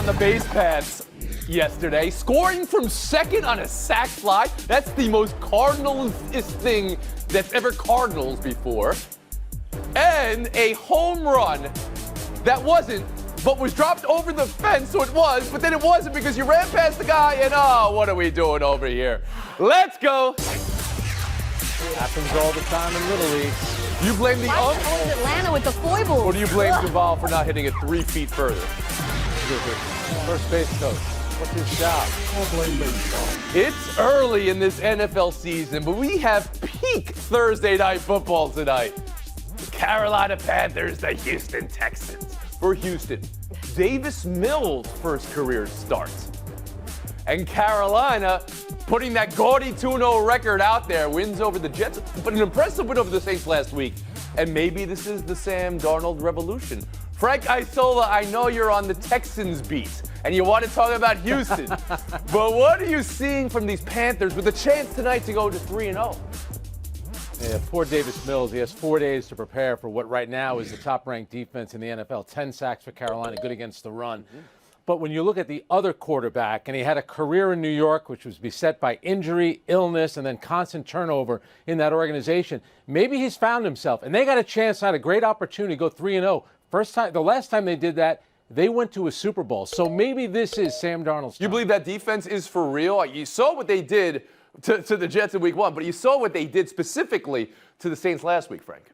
on the base paths yesterday, scoring from second on a sac fly. That's the most Cardinals-ist thing that's ever Cardinals before. And a home run that wasn't, but was dropped over the fence, so it was, but then it wasn't because you ran past the guy and, oh, what are we doing over here? Let's go. Happens all the time in Little League. You blame the ump? Atlanta with the foibles. Or do you blame Duvall for not hitting it 3 feet further? First base coach. What's his job? I'll blame baseball. It's early in this NFL season, but we have peak Thursday night football tonight. The Carolina Panthers, the Houston Texans. For Houston, Davis Mills' first career start. And Carolina putting that gaudy 2-0 record out there, wins over the Jets, but an impressive win over the Saints last week. And maybe this is the Sam Darnold revolution. Frank Isola, I know you're on the Texans beat, and you want to talk about Houston. But what are you seeing from these Panthers with a chance tonight to go to 3-0? Yeah, poor Davis Mills. He has 4 days to prepare for what right now is the top-ranked defense in the NFL. 10 sacks for Carolina, good against the run. But when you look at the other quarterback, and he had a career in New York, which was beset by injury, illness, and then constant turnover in that organization, maybe he's found himself. And they got a chance, had a great opportunity to go 3-0. The last time they did that, they went to a Super Bowl. So maybe this is Sam Darnold's time. You believe that defense is for real? You saw what they did to the Jets in week 1, but you saw what they did specifically to the Saints last week, Frank.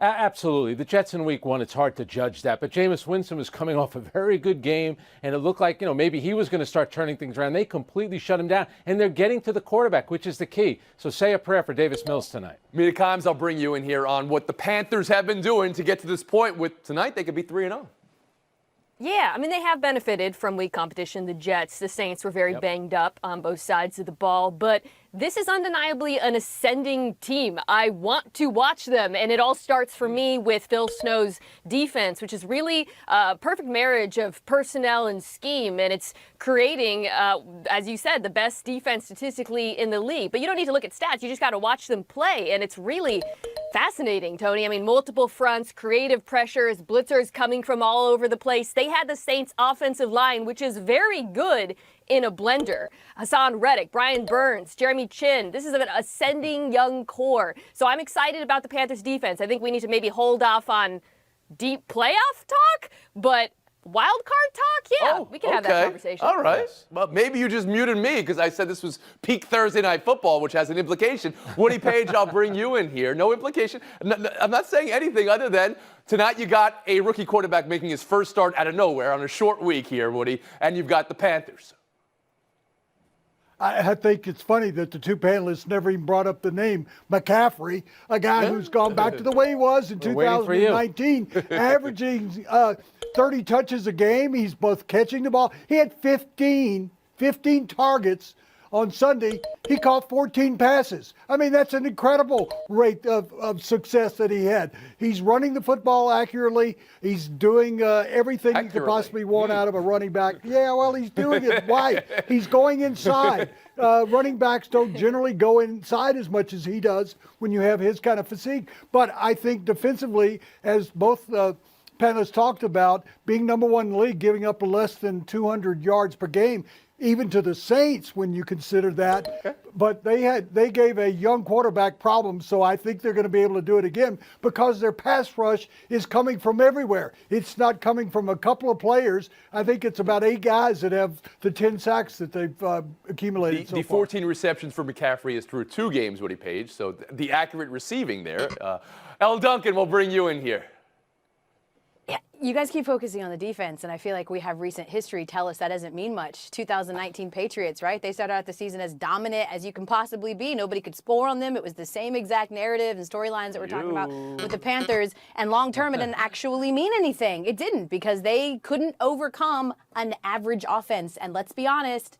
Absolutely. The Jets in week 1, it's hard to judge that. But Jameis Winston was coming off a very good game, and it looked like, maybe he was going to start turning things around. They completely shut him down, and they're getting to the quarterback, which is the key. So say a prayer for Davis Mills tonight. Mina Kimes, I'll bring you in here on what the Panthers have been doing to get to this point with tonight. They could be 3-0. Yeah, I mean, they have benefited from weak competition. The Jets, the Saints were very banged up on both sides of the ball, but this is undeniably an ascending team. I want to watch them, and it all starts for me with Phil Snow's defense, which is really a perfect marriage of personnel and scheme, and it's creating, as you said, the best defense statistically in the league. But you don't need to look at stats. You just got to watch them play, and it's really fascinating, Tony. I mean, multiple fronts, creative pressures, blitzers coming from all over the place. They had the Saints' offensive line, which is very good, in a blender. Hassan Reddick, Brian Burns, Jeremy Chin. This is an ascending young core. So I'm excited about the Panthers' defense. I think we need to maybe hold off on deep playoff talk, but wild card talk? Yeah, we can have that conversation. All right. Well, maybe you just muted me because I said this was peak Thursday night football, which has an implication. Woody Page, I'll bring you in here. No implication. I'm not saying anything other than tonight you got a rookie quarterback making his first start out of nowhere on a short week here, Woody, and you've got the Panthers. I think it's funny that the two panelists never even brought up the name McCaffrey, a guy who's gone back to the way he was in 2019, averaging 30 touches a game. He's both catching the ball. He had 15 targets on Sunday. He caught 14 passes. I mean, that's an incredible rate of success that he had. He's running the football accurately. He's doing everything you could possibly want out of a running back. Yeah, well, he's doing it right. He's going inside. Running backs don't generally go inside as much as he does when you have his kind of physique. But I think defensively, as both panelists talked about, being number 1 in the league, giving up less than 200 yards per game, even to the Saints when you consider that. Okay. But they gave a young quarterback problems, so I think they're going to be able to do it again because their pass rush is coming from everywhere. It's not coming from a couple of players. I think it's about 8 guys that have the 10 sacks that they've accumulated so far. The 14 receptions for McCaffrey is through 2 games, Woody Page, so the accurate receiving there. L. Duncan, we'll bring you in here. Yeah, you guys keep focusing on the defense, and I feel like we have recent history tell us that doesn't mean much. 2019 Patriots, right? They started out the season as dominant as you can possibly be. Nobody could score on them. It was the same exact narrative and storylines that we're talking about with the Panthers. And long term, it didn't actually mean anything. It didn't, because they couldn't overcome an average offense. And let's be honest,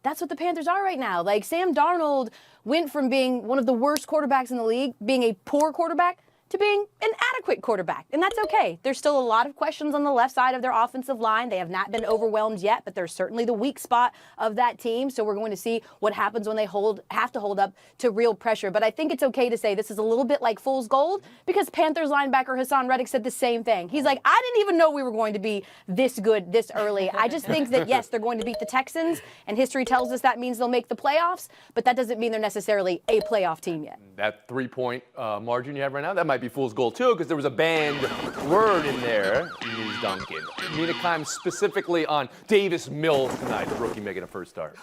that's what the Panthers are right now. Like, Sam Darnold went from being one of the worst quarterbacks in the league, being a poor quarterback, to being an adequate quarterback, and that's okay. There's still a lot of questions on the left side of their offensive line. They have not been overwhelmed yet, but they're certainly the weak spot of that team. So we're going to see what happens when they have to hold up to real pressure. But I think it's okay to say this is a little bit like fool's gold, because Panthers linebacker Hassan Reddick said the same thing. He's like, I didn't even know we were going to be this good this early. I just think that, yes, they're going to beat the Texans, and history tells us that means they'll make the playoffs, but that doesn't mean they're necessarily a playoff team yet. That 3-point margin you have right now, that might be fool's gold too, because there was a banned word in there, Ms. Duncan. Mina Kimes specifically on Davis Mills tonight, the rookie making a first start.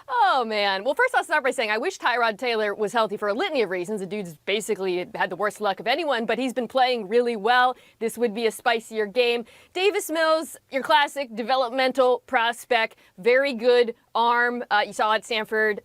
Oh, man. Well, first I'll start by saying I wish Tyrod Taylor was healthy for a litany of reasons. The dude's basically had the worst luck of anyone, but he's been playing really well. This would be a spicier game. Davis Mills, your classic developmental prospect, very good arm. You saw at Stanford,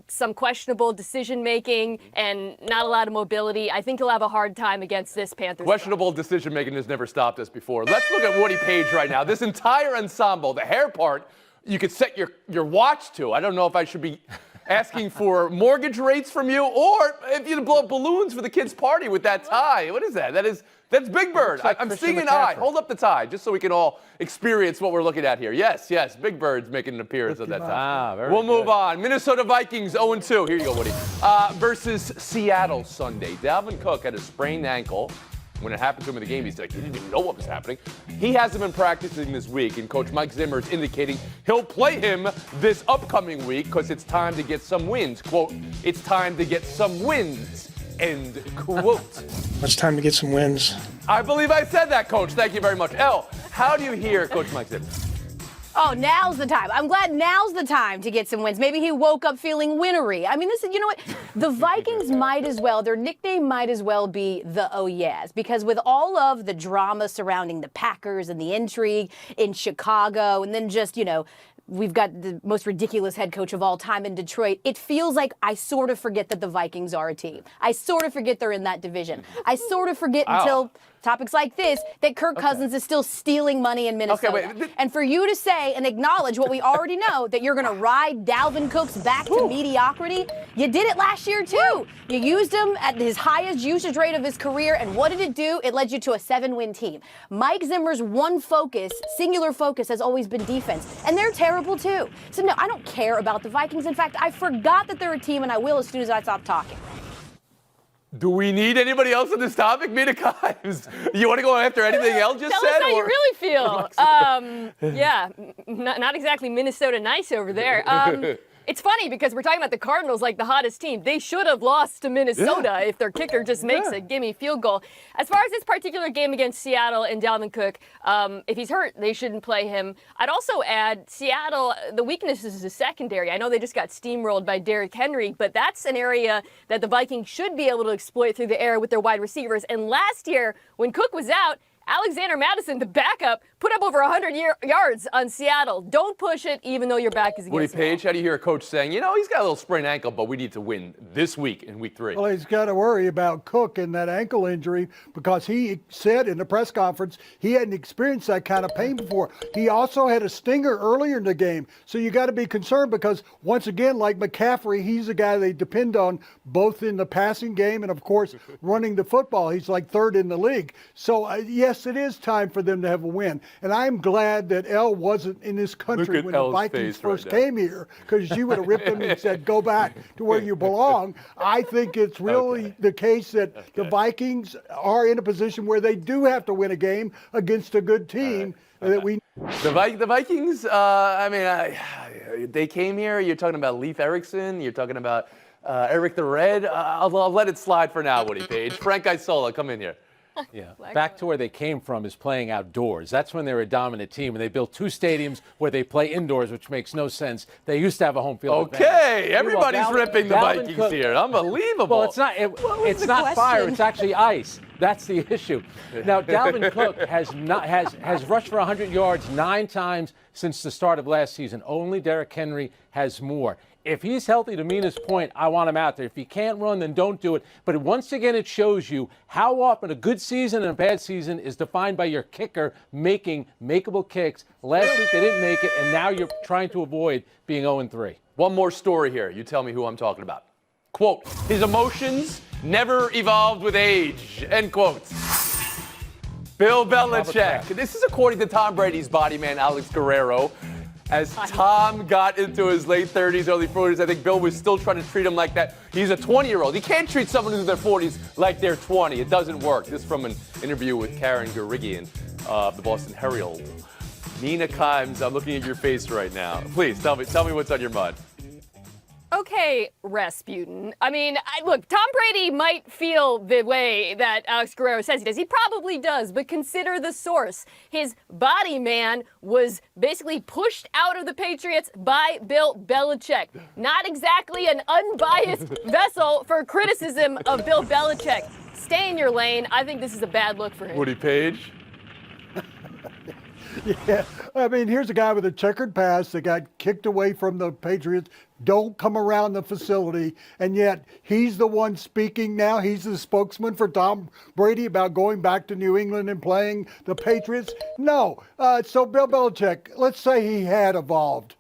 some questionable decision-making and not a lot of mobility. I think he'll have a hard time against this Panthers. Questionable decision-making has never stopped us before. Let's look at Woody Page right now. This entire ensemble, the hair part, you could set your watch to. I don't know if I should be asking for mortgage rates from you, or if you blow up balloons for the kids' party with that tie. What is that? That's Big Bird. Like I'm Christian seeing an McCaffrey. eye. Hold up the tie, just so we can all experience what we're looking at here. Yes, Big Bird's making an appearance at that time. Very We'll move good. on. Minnesota Vikings 0-2. Here you go, Woody. Versus Seattle Sunday. Dalvin Cook had a sprained ankle. When it happened to him in the game, he's like, he didn't even know what was happening. He hasn't been practicing this week, and Coach Mike Zimmer is indicating he'll play him this upcoming week because it's time to get some wins. Quote, it's time to get some wins, end quote. It's time to get some wins. I believe I said that, Coach. Thank you very much. Elle, how do you hear Coach Mike Zimmer? Oh, now's the time. I'm glad now's the time to get some wins. Maybe he woke up feeling winnery. I mean, this is, you know what? The Vikings might as well, their nickname might as well be the Oh Yeahs, because with all of the drama surrounding the Packers and the intrigue in Chicago, and then just, we've got the most ridiculous head coach of all time in Detroit, it feels like I sort of forget that the Vikings are a team. I sort of forget they're in that division. I sort of forget until topics like this that Kirk Cousins is still stealing money in Minnesota. And for you to say and acknowledge what we already know, that you're going to ride Dalvin Cook's back to mediocrity, you did it last year too. You used him at his highest usage rate of his career, and what did it do? It led you to a 7-win team. Mike Zimmer's one focus, singular focus, has always been defense, and they're terrible too. So no, I don't care about the Vikings. In fact, I forgot that they're a team, and I will as soon as I stop talking. Do we need anybody else on this topic, Mina Kimes? You want to go after anything Elle just Tell said? us how you really feel. Yeah, not exactly Minnesota nice over there. It's funny because we're talking about the Cardinals like the hottest team. They should have lost to Minnesota if their kicker just makes a gimme field goal. As far as this particular game against Seattle and Dalvin Cook, if he's hurt, they shouldn't play him. I'd also add Seattle, the weakness is the secondary. I know they just got steamrolled by Derrick Henry, but that's an area that the Vikings should be able to exploit through the air with their wide receivers. And last year, when Cook was out, Alexander Madison, the backup, put up over 100 yards on Seattle. Don't push it, even though your back is against Woody the wall. Page, how do you hear a coach saying, he's got a little sprained ankle, but we need to win this week in week 3? Well, he's got to worry about Cook and that ankle injury, because he said in the press conference he hadn't experienced that kind of pain before. He also had a stinger earlier in the game. So you got to be concerned, because once again, like McCaffrey, he's a guy they depend on both in the passing game and, of course, running the football. He's like third in the league. So, yes, it is time for them to have a win. And I'm glad that Elle wasn't in this country when the Vikings first came here, because you would have ripped him and said, go back to where you belong. I think it's really the case that the Vikings are in a position where they do have to win a game against a good team. That we. The Vikings, they came here. You're talking about Leif Erikson. You're talking about Eric the Red. I'll let it slide for now, Woody Page. Frank Isola, come in here. Yeah, back to where they came from is playing outdoors. That's when they were a dominant team, and they built 2 stadiums where they play indoors, which makes no sense. They used to have a home field advantage. Okay, everybody's ripping the Dalvin Vikings Cook, here. Unbelievable. Well, it's not. It's not fire. It's actually ice. That's the issue. Now, Dalvin Cook has rushed for 100 yards 9 times since the start of last season. Only Derrick Henry has more. If he's healthy, to Mina's point, I want him out there. If he can't run, then don't do it. But once again, it shows you how often a good season and a bad season is defined by your kicker making makeable kicks. Last week they didn't make it, and now you're trying to avoid being 0-3. One more story here. You tell me who I'm talking about. Quote, his emotions never evolved with age, end quotes. Bill Belichick. This is according to Tom Brady's body man, Alex Guerrero. As Tom got into his late 30s, early 40s, I think Bill was still trying to treat him like that. He's a 20-year-old. You can't treat someone who's in their 40s like they're 20. It doesn't work. This is from an interview with Karen Garigian, the Boston Herald. Nina Kimes, I'm looking at your face right now. Please, tell me what's on your mind. Okay, Rasputin. I mean, look, Tom Brady might feel the way that Alex Guerrero says he does. He probably does, but consider the source. His body man was basically pushed out of the Patriots by Bill Belichick. Not exactly an unbiased vessel for criticism of Bill Belichick. Stay in your lane. I think this is a bad look for him. Woody Page? Yeah, I mean, here's a guy with a checkered past that got kicked away from the Patriots, don't come around the facility, and yet he's the one speaking now. He's the spokesman for Tom Brady about going back to New England and playing the Patriots. No. So Bill Belichick, let's say he had evolved.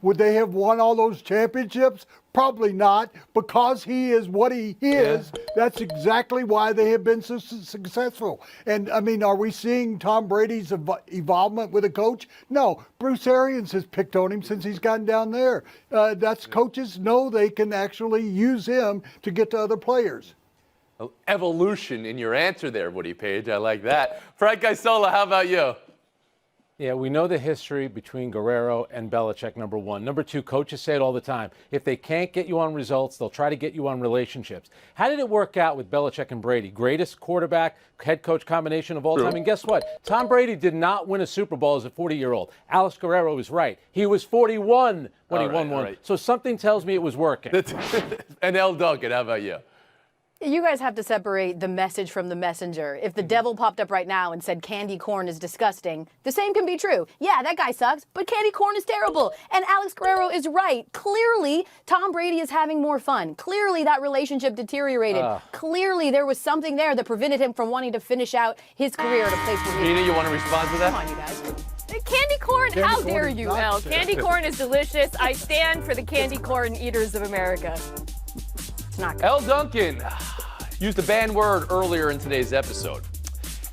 Would they have won all those championships? Probably not, because he is what he is. Yeah. That's exactly why they have been so successful. And, I mean, are we seeing Tom Brady's evolvement with a coach? No. Bruce Arians has picked on him since he's gotten down there. Coaches know they can actually use him to get to other players. Evolution in your answer there, Woody Page. I like that. Frank Isola, how about you? Yeah, we know the history between Guerrero and Belichick, number one. Number two, coaches say it all the time. If they can't get you on results, they'll try to get you on relationships. How did it work out with Belichick and Brady? Greatest quarterback, head coach combination of all time. And guess what? Tom Brady did not win a Super Bowl as a 40-year-old. Alex Guerrero was right. He was 41 when he won one. Right. So something tells me it was working. And L. Duncan, how about you? You guys have to separate the message from the messenger. If the devil popped up right now and said candy corn is disgusting, the same can be true. Yeah, that guy sucks, but candy corn is terrible. And Alex Guerrero is right. Clearly, Tom Brady is having more fun. Clearly, that relationship deteriorated. Clearly, there was something there that prevented him from wanting to finish out his career at a place where he... Nina, you want to respond to that? Come on, you guys. Candy corn, how dare you, Al? Candy corn is delicious. I stand for the candy corn eaters of America. It's not good. L. Duncan used a banned word earlier in today's episode.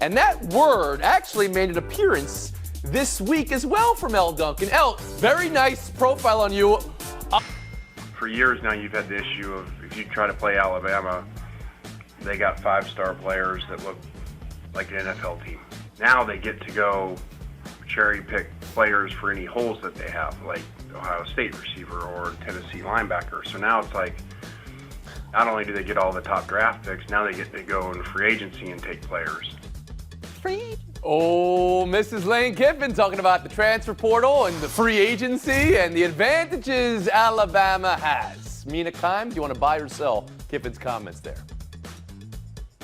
And that word actually made an appearance this week as well from L. Duncan. L, very nice profile on you. For years now, you've had the issue of if you try to play Alabama, they got 5-star players that look like an NFL team. Now they get to go cherry pick players for any holes that they have, like Ohio State receiver or Tennessee linebacker. So now it's like, not only do they get all the top draft picks, now they get to go in free agency and take players. Oh, Mrs. Lane Kiffin talking about the transfer portal and the free agency and the advantages Alabama has. Mina Kimes, do you want to buy or sell Kiffin's comments there?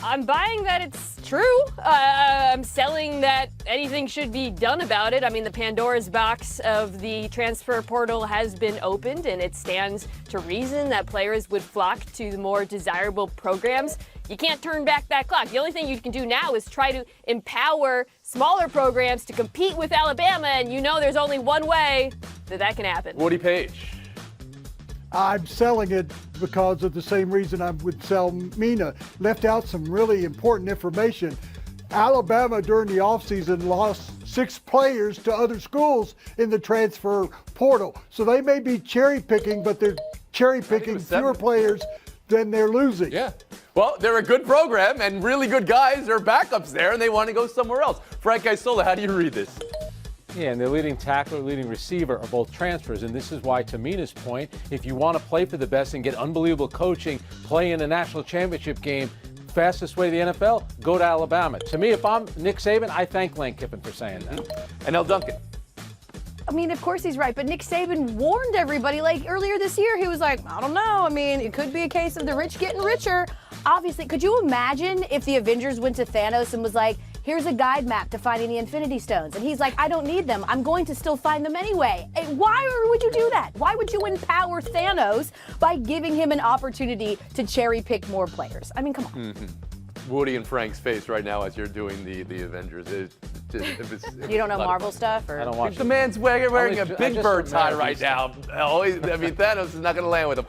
I'm buying that it's true. I'm selling that anything should be done about it. I mean, the Pandora's box of the transfer portal has been opened, and it stands to reason that players would flock to the more desirable programs. You can't turn back that clock. The only thing you can do now is try to empower smaller programs to compete with Alabama, and you know there's only one way that can happen. Woody Page. I'm selling it because of the same reason I would sell Mina. Left out some really important information. Alabama during the offseason lost 6 players to other schools in the transfer portal. So they may be cherry picking, but they're cherry picking fewer players than they're losing. Yeah. Well, they're a good program, and really good guys are backups there, and they want to go somewhere else. Frank Isola, how do you read this? Yeah, and the leading tackler, leading receiver are both transfers, and this is why, to Mina's point, if you want to play for the best and get unbelievable coaching, play in a national championship game, fastest way to the NFL, go to Alabama. To me, if I'm Nick Saban, I thank Lane Kiffin for saying that. And L. Duncan. I mean, of course he's right, but Nick Saban warned everybody, like earlier this year, he was like, I don't know. I mean, it could be a case of the rich getting richer. Obviously, could you imagine if the Avengers went to Thanos and was like, here's a guide map to finding the Infinity Stones. And he's like, I don't need them. I'm going to still find them anyway. Why would you do that? Why would you empower Thanos by giving him an opportunity to cherry pick more players? I mean, come on. Woody and Frank's face right now as you're doing the Avengers. You don't know Marvel stuff? Or? I don't watch The it. man's wearing a I Big just Bird tie remember right these now. Thanos is not going to land with him.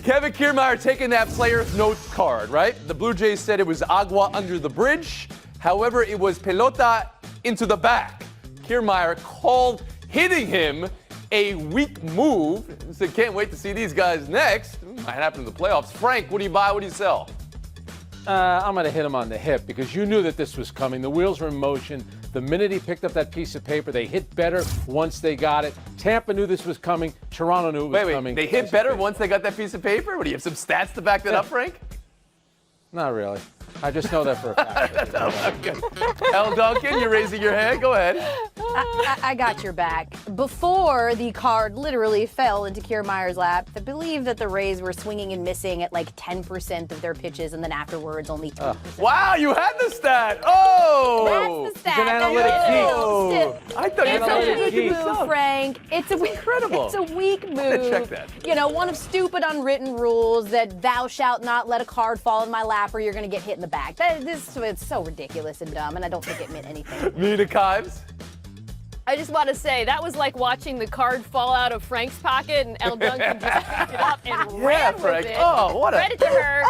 Kevin Kiermaier taking that player's notes card, right? The Blue Jays said it was agua under the bridge. However, it was pelota into the back. Kiermaier called hitting him a weak move. He said, can't wait to see these guys next. Might happen in the playoffs. Frank, what do you buy? What do you sell? I'm going to hit him on the hip because you knew that this was coming. The wheels were in motion. The minute he picked up that piece of paper, they hit better once they got it. Tampa knew this was coming. Toronto knew it was coming. They hit better once they got that piece of paper? What, do you have some stats to back that up, Frank? Not really. I just know that for a fact. L. Duncan, you're raising your hand. Go ahead. I got your back. Before the card literally fell into Kiermaier's lap, I believe that the Rays were swinging and missing at like 10% of their pitches, and then afterwards only 2%. Wow, you had the stat. Oh! That's the stat. He's an analytic geek. I thought you It's said a it weak was move, Frank. It's incredible. It's a weak move. Check that. You know, one of stupid unwritten rules that thou shalt not let a card fall in my lap or you're going to get hit in the back. It's so ridiculous and dumb, and I don't think it meant anything. Mina Kimes. I just want to say that was like watching the card fall out of Frank's pocket and El Duncan just picked it up and ran Frank. with it. Oh, what a- Credit to her.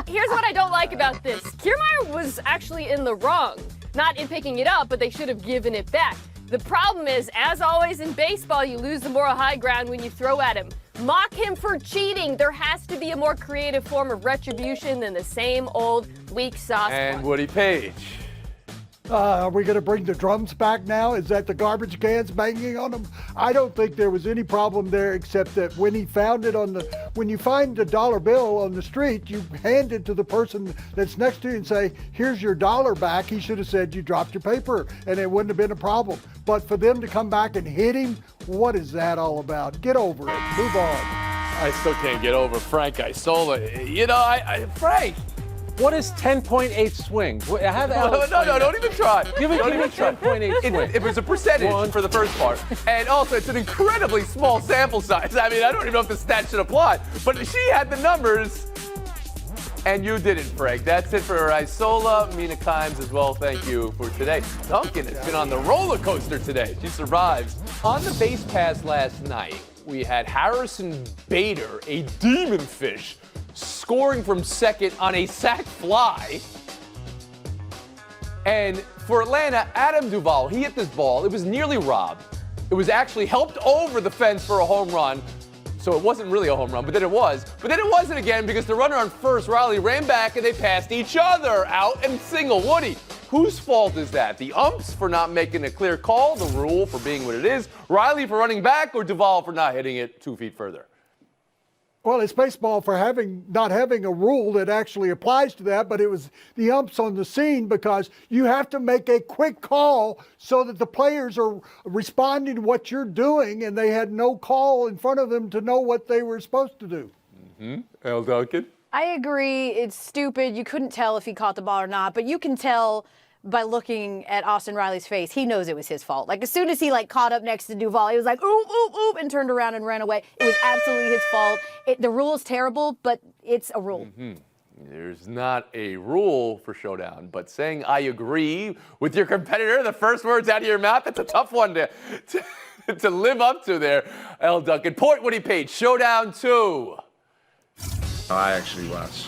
Here's what I don't like about this. Kiermaier was actually in the wrong. Not in picking it up, but they should have given it back. The problem is, as always in baseball, you lose the moral high ground when you throw at him. Mock him for cheating. There has to be a more creative form of retribution than the same old weak sauce. And one. Woody Page. Are we going to bring the drums back now? Is that the garbage cans banging on them? I don't think there was any problem there, except that when he found it when you find a dollar bill on the street, you hand it to the person that's next to you and say, here's your dollar back. He should have said you dropped your paper, and it wouldn't have been a problem. But for them to come back and hit him, what is that all about? Get over it. Move on. I still can't get over Frank Isola. You know, Frank. What is 10.8 swings? No, don't even try. Give me Don't even try. 10.8 swings. It was a percentage for the first part. And also, it's an incredibly small sample size. I mean, I don't even know if the stat should apply. But she had the numbers, and you didn't, Frank. That's it for Isola, Mina Kimes as well. Thank you for today. Duncan has been on the roller coaster today. She survives. On the base pass last night, we had Harrison Bader, a demon fish, scoring from second on a sac fly. And for Atlanta, Adam Duvall, he hit this ball. It was nearly robbed. It was actually helped over the fence for a home run. So it wasn't really a home run, but then it was. But then it wasn't again because the runner on first, Riley, ran back and they passed each other out and single. Woody, whose fault is that? The umps for not making a clear call, the rule for being what it is, Riley for running back, or Duvall for not hitting it 2 feet further? Well, it's baseball for not having a rule that actually applies to that, but it was the umps on the scene because you have to make a quick call so that the players are responding to what you're doing, and they had no call in front of them to know what they were supposed to do. L. Duncan? I agree. It's stupid. You couldn't tell if he caught the ball or not, but you can tell by looking at Austin Riley's face. He knows it was his fault. Like, as soon as he caught up next to Duvall, he was like, oop, oop, oop, and turned around and ran away. It was absolutely his fault. The rule is terrible, but it's a rule. There's not a rule for showdown, but saying I agree with your competitor, the first words out of your mouth, that's a tough one to live up to there. L. Duncan. Point Woody Page, showdown 2. I actually watch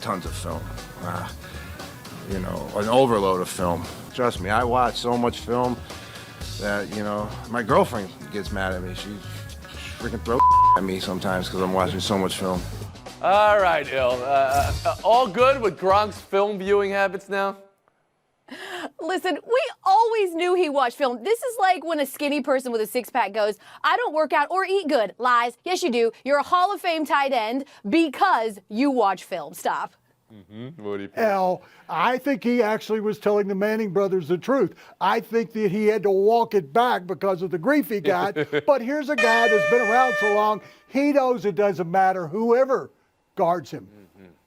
tons of film. An overload of film. Trust me, I watch so much film that, my girlfriend gets mad at me. She freaking throws at me sometimes because I'm watching so much film. All right, Il. All good with Gronk's film viewing habits now? Listen, we always knew he watched film. This is like when a skinny person with a six-pack goes, I don't work out or eat good. Lies. Yes, you do. You're a Hall of Fame tight end because you watch film. Stop. Al, I think he actually was telling the Manning brothers the truth. I think that he had to walk it back because of the grief he got. But here's a guy that's been around so long, he knows it doesn't matter whoever guards him.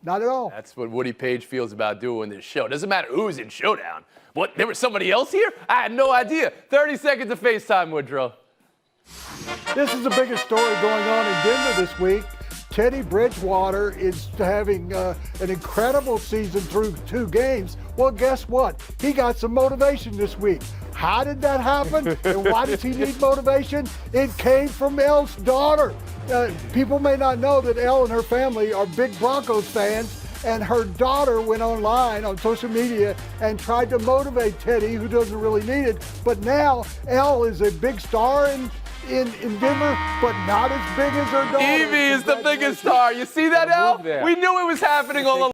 Not at all. That's what Woody Page feels about doing this show. Doesn't matter who's in Showdown. What, there was somebody else here? I had no idea. 30 seconds of FaceTime, Woodrow. This is the biggest story going on in Denver this week. Teddy Bridgewater is having an incredible season through 2 games. Well, guess what? He got some motivation this week. How did that happen? And why does he need motivation? It came from Elle's daughter. People may not know that Elle and her family are big Broncos fans, and her daughter went online on social media and tried to motivate Teddy, who doesn't really need it. But now Elle is a big star in Denver, but not as big as her daughter. Evie is the biggest star. You see that, Elle? We knew it was happening all along.